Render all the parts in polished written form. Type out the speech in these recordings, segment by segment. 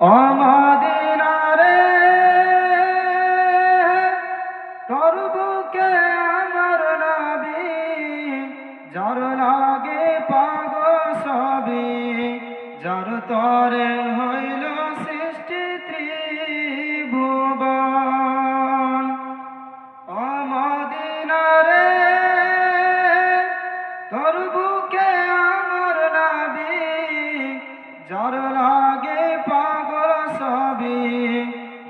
ও Medina রে তোর বুকে আমার নবী যার লাগে পাগল সবই যার তরে হইল সৃষ্টি ত্রিভুবন ও মদিনা রে তোর বুকে আমার নবী যার লাগে পাগল সবই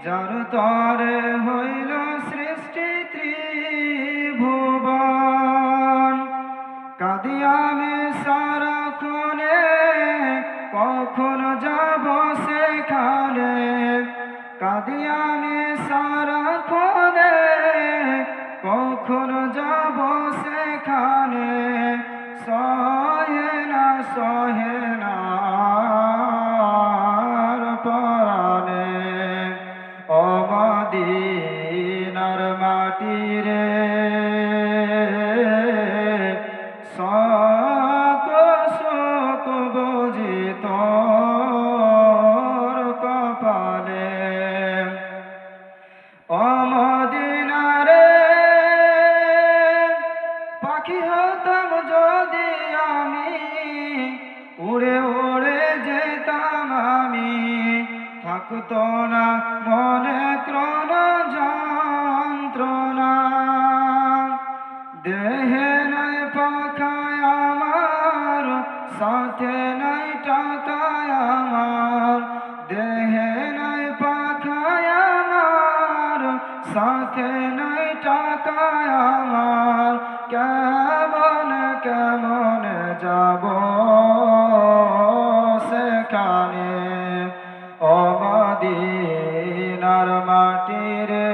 যার তরে হইল সৃষ্টি ত্রিভুবন কাঁদি আমি সারাক্ষণে কখন যাব সেখানে কাঁদি আমি সারাক্ষণে কখন যাব সেখানে সহে না পরাণে ও মদিনার মাটি রে সকল সুখ বুঝি তোর কপালে ও মদিনা রে পাখি হতাম যদি আমি উড়ে উড়ে যেতাম আমি থাকতো না মনে ক্রণ যন্ত্রণা দেহে নাই পাখায় আমার সাথে নাই টাকায় আমার দেহে নাই পাখায় আমার সাথে নাই টাকায় আমার কেমন কেমন যাব সেখানে ও মদিনার মাটি রে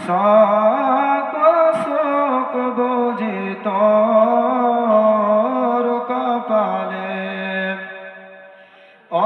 সকল সুখ বুঝি তোর কপালে ও